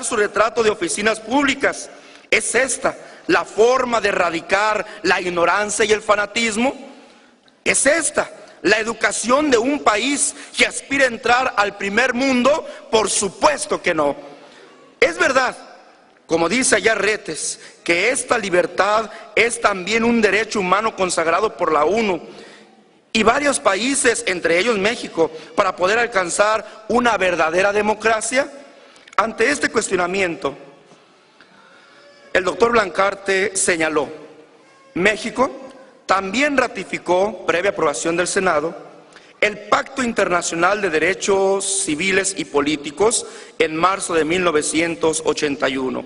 Su retrato de oficinas públicas. ¿Es esta la forma de erradicar la ignorancia y el fanatismo? ¿Es esta la educación de un país que aspira a entrar al primer mundo? Por supuesto que no. Es verdad, como dice allá Retes, que esta libertad es también un derecho humano consagrado por la ONU y varios países, entre ellos México, para poder alcanzar una verdadera democracia. Ante este cuestionamiento, el doctor Blancarte señaló: México también ratificó, previa aprobación del Senado, el Pacto Internacional de Derechos Civiles y Políticos en marzo de 1981.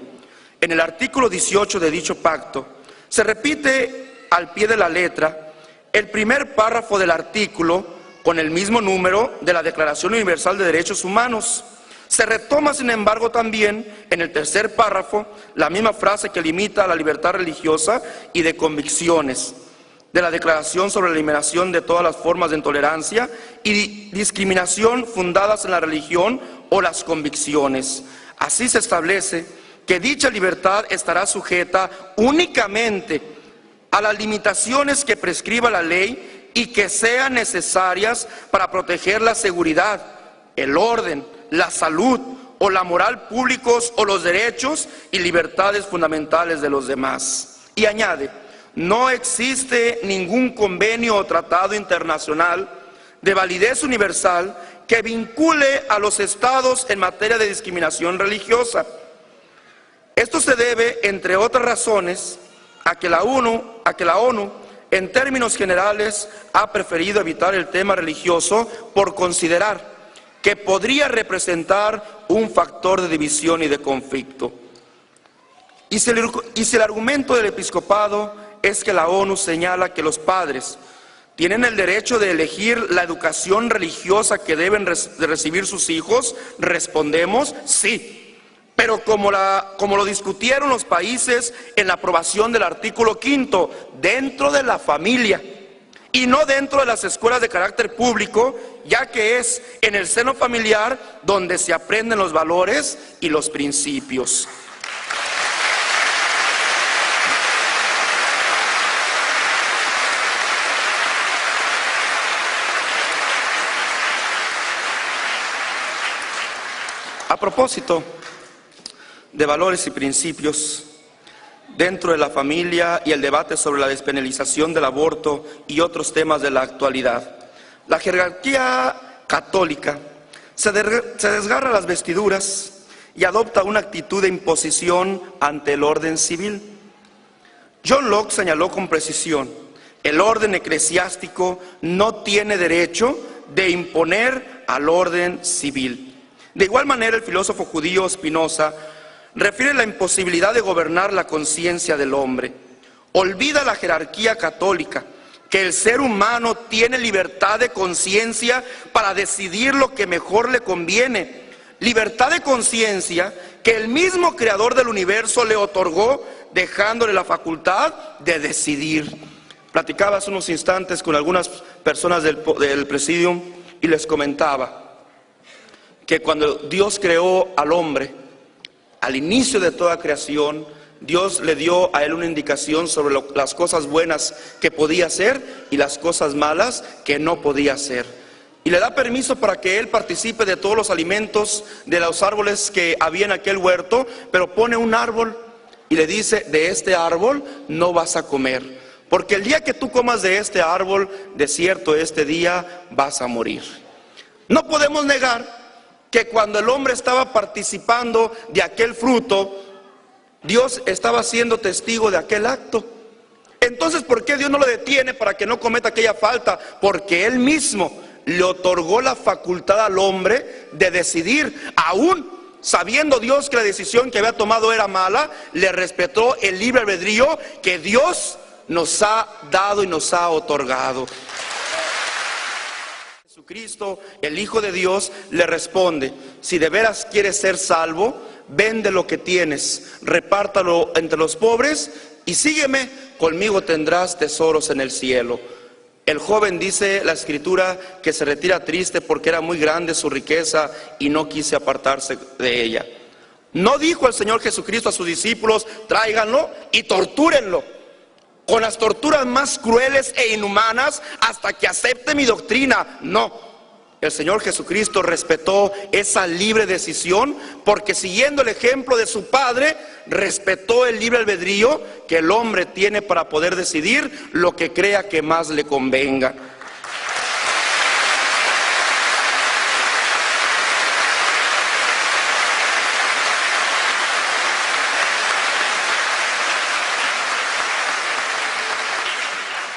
En el artículo 18 de dicho pacto se repite al pie de la letra el primer párrafo del artículo con el mismo número de la Declaración Universal de Derechos Humanos. Se retoma, sin embargo, también en el tercer párrafo la misma frase que limita la libertad religiosa y de convicciones de la Declaración sobre la eliminación de todas las formas de intolerancia y discriminación fundadas en la religión o las convicciones. Así se establece que dicha libertad estará sujeta únicamente a las limitaciones que prescriba la ley y que sean necesarias para proteger la seguridad, el orden, la salud o la moral públicos o los derechos y libertades fundamentales de los demás. Y añade: no existe ningún convenio o tratado internacional de validez universal que vincule a los estados en materia de discriminación religiosa. Esto se debe, entre otras razones, a que la ONU, en términos generales, ha preferido evitar el tema religioso por considerar que podría representar un factor de división y de conflicto. Y si el argumento del episcopado es que la ONU señala que los padres tienen el derecho de elegir la educación religiosa que deben recibir sus hijos, respondemos sí. Pero como lo discutieron los países en la aprobación del artículo 5, dentro de la familia y no dentro de las escuelas de carácter público, ya que es en el seno familiar donde se aprenden los valores y los principios. A propósito de valores y principios, dentro de la familia y el debate sobre la despenalización del aborto y otros temas de la actualidad, la jerarquía católica se desgarra las vestiduras y adopta una actitud de imposición ante el orden civil. John Locke señaló con precisión: el orden eclesiástico no tiene derecho de imponer al orden civil. De igual manera, el filósofo judío Spinoza refiere la imposibilidad de gobernar la conciencia del hombre. Olvida la jerarquía católica que el ser humano tiene libertad de conciencia para decidir lo que mejor le conviene. Libertad de conciencia que el mismo creador del universo le otorgó, dejándole la facultad de decidir. Platicaba hace unos instantes con algunas personas del Presidium y les comentaba que cuando Dios creó al hombre, al inicio de toda creación, Dios le dio a él una indicación sobre las cosas buenas que podía hacer y las cosas malas que no podía hacer. Y le da permiso para que él participe de todos los alimentos de los árboles que había en aquel huerto, pero pone un árbol y le dice: de este árbol no vas a comer, porque el día que tú comas de este árbol, de cierto este día vas a morir. No podemos negar que cuando el hombre estaba participando de aquel fruto, Dios estaba siendo testigo de aquel acto. Entonces, ¿por qué Dios no lo detiene para que no cometa aquella falta? Porque Él mismo le otorgó la facultad al hombre de decidir. Aún sabiendo Dios que la decisión que había tomado era mala, le respetó el libre albedrío que Dios nos ha dado y nos ha otorgado. Jesucristo, el Hijo de Dios, le responde: si de veras quieres ser salvo, vende lo que tienes, repártalo entre los pobres y sígueme, conmigo tendrás tesoros en el cielo. El joven, dice la Escritura, que se retira triste porque era muy grande su riqueza y no quise apartarse de ella. No dijo el Señor Jesucristo a sus discípulos: tráiganlo y tortúrenlo con las torturas más crueles e inhumanas hasta que acepte mi doctrina. No, el Señor Jesucristo respetó esa libre decisión, porque siguiendo el ejemplo de su Padre, respetó el libre albedrío que el hombre tiene para poder decidir lo que crea que más le convenga.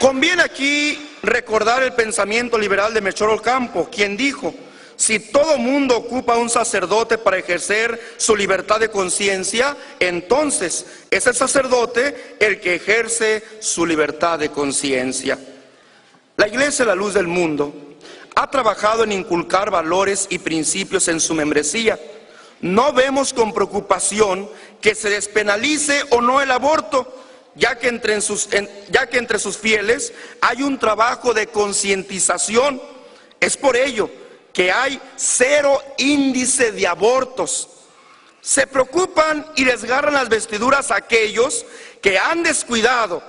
Conviene aquí recordar el pensamiento liberal de Melchor Ocampo, quien dijo: si todo mundo ocupa un sacerdote para ejercer su libertad de conciencia, entonces es el sacerdote el que ejerce su libertad de conciencia. La Iglesia, la luz del mundo, ha trabajado en inculcar valores y principios en su membresía. No vemos con preocupación que se despenalice o no el aborto, ya que entre sus fieles hay un trabajo de concientización. Es por ello que hay 0 índice de abortos. Se preocupan y desgarran las vestiduras aquellos que han descuidado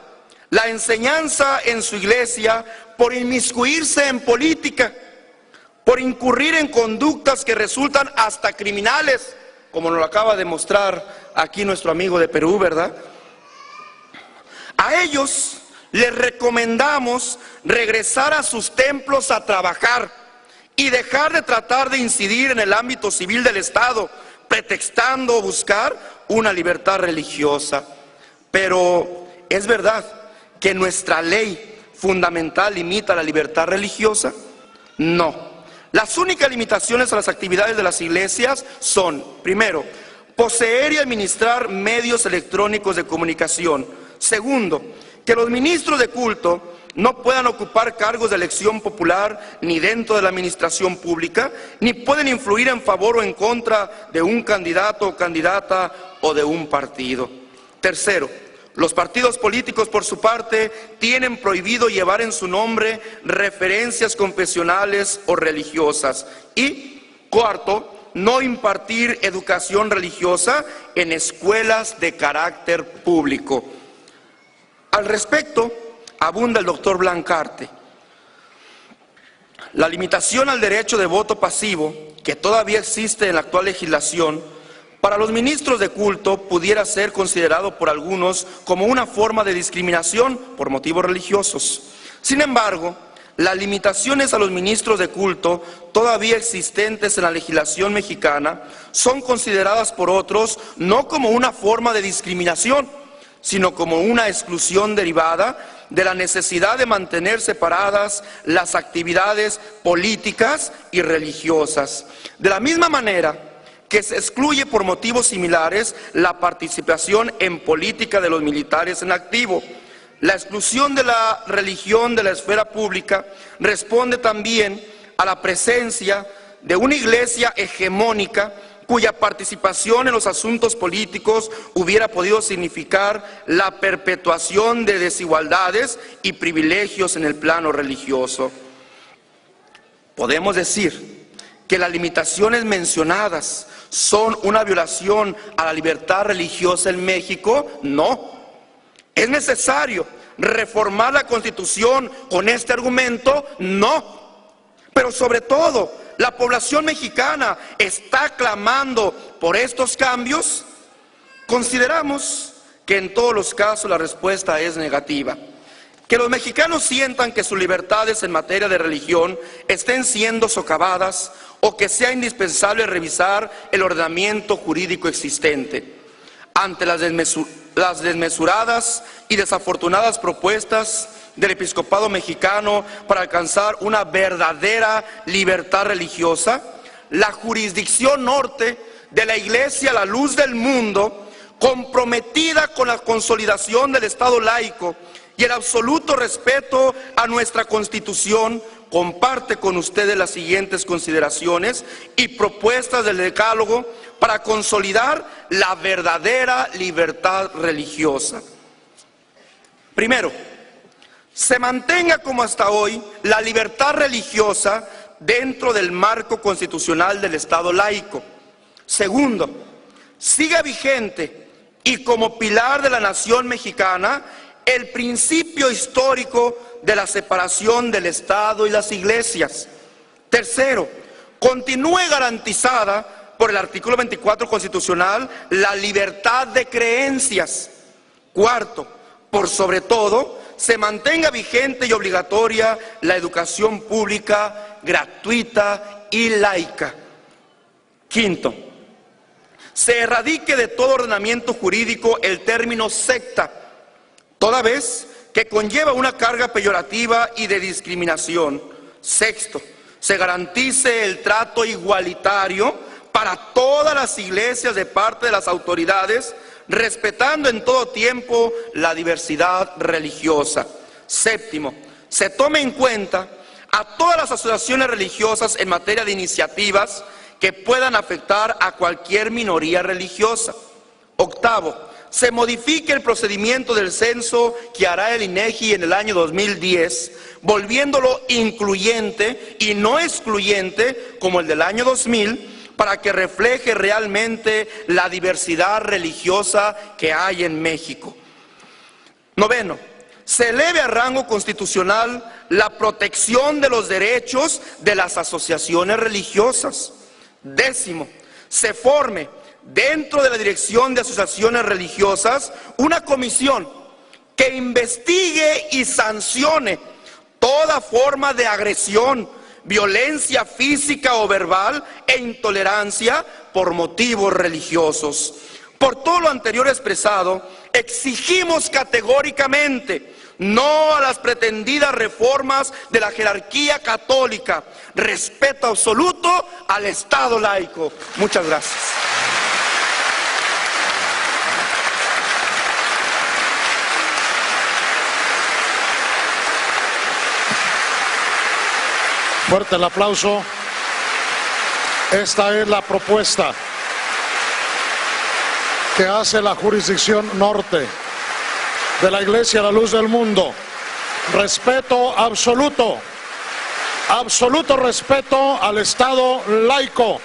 la enseñanza en su iglesia por inmiscuirse en política, por incurrir en conductas que resultan hasta criminales, como nos lo acaba de mostrar aquí nuestro amigo de Perú, ¿verdad? A ellos les recomendamos regresar a sus templos a trabajar y dejar de tratar de incidir en el ámbito civil del Estado, pretextando buscar una libertad religiosa. Pero ¿es verdad que nuestra ley fundamental limita la libertad religiosa? No. Las únicas limitaciones a las actividades de las iglesias son: primero, poseer y administrar medios electrónicos de comunicación. Segundo, que los ministros de culto no puedan ocupar cargos de elección popular ni dentro de la administración pública, ni pueden influir en favor o en contra de un candidato o candidata o de un partido. Tercero, los partidos políticos, por su parte, tienen prohibido llevar en su nombre referencias confesionales o religiosas. Y cuarto, no impartir educación religiosa en escuelas de carácter público. Al respecto, abunda el doctor Blancarte. La limitación al derecho de voto pasivo, que todavía existe en la actual legislación, para los ministros de culto pudiera ser considerado por algunos como una forma de discriminación por motivos religiosos. Sin embargo, las limitaciones a los ministros de culto todavía existentes en la legislación mexicana son consideradas por otros no como una forma de discriminación, sino como una exclusión derivada de la necesidad de mantener separadas las actividades políticas y religiosas. De la misma manera que se excluye por motivos similares la participación en política de los militares en activo. La exclusión de la religión de la esfera pública responde también a la presencia de una iglesia hegemónica cuya participación en los asuntos políticos hubiera podido significar la perpetuación de desigualdades y privilegios en el plano religioso. ¿Podemos decir que las limitaciones mencionadas son una violación a la libertad religiosa en México? No. ¿Es necesario reformar la Constitución con este argumento? No. Pero sobre todo, ¿la población mexicana está clamando por estos cambios? Consideramos que en todos los casos la respuesta es negativa. Que los mexicanos sientan que sus libertades en materia de religión estén siendo socavadas o que sea indispensable revisar el ordenamiento jurídico existente. Ante las desmesuradas y desafortunadas propuestas del episcopado mexicano para alcanzar una verdadera libertad religiosa, la jurisdicción norte de la Iglesia, la luz del mundo, comprometida con la consolidación del Estado laico y el absoluto respeto a nuestra Constitución, comparte con ustedes las siguientes consideraciones y propuestas del decálogo para consolidar la verdadera libertad religiosa. Primero, se mantenga como hasta hoy la libertad religiosa dentro del marco constitucional del Estado laico. Segundo, siga vigente y como pilar de la nación mexicana el principio histórico de la separación del Estado y las iglesias. Tercero, continúe garantizada por el artículo 24 constitucional la libertad de creencias. Cuarto, por sobre todo, se mantenga vigente y obligatoria la educación pública, gratuita y laica. Quinto, se erradique de todo ordenamiento jurídico el término secta, toda vez que conlleva una carga peyorativa y de discriminación. Sexto, se garantice el trato igualitario para todas las iglesias de parte de las autoridades, respetando en todo tiempo la diversidad religiosa. Séptimo, se tome en cuenta a todas las asociaciones religiosas en materia de iniciativas que puedan afectar a cualquier minoría religiosa. Octavo, se modifique el procedimiento del censo que hará el INEGI en el año 2010, volviéndolo incluyente y no excluyente como el del año 2000, para que refleje realmente la diversidad religiosa que hay en México. Noveno, se eleve a rango constitucional la protección de los derechos de las asociaciones religiosas. Décimo, se forme dentro de la Dirección de Asociaciones Religiosas una comisión que investigue y sancione toda forma de agresión, violencia física o verbal e intolerancia por motivos religiosos. Por todo lo anterior expresado, exigimos categóricamente no a las pretendidas reformas de la jerarquía católica, respeto absoluto al Estado laico. Muchas gracias. Fuerte el aplauso. Esta es la propuesta que hace la jurisdicción norte de la Iglesia La Luz del Mundo. Respeto absoluto, absoluto respeto al Estado laico.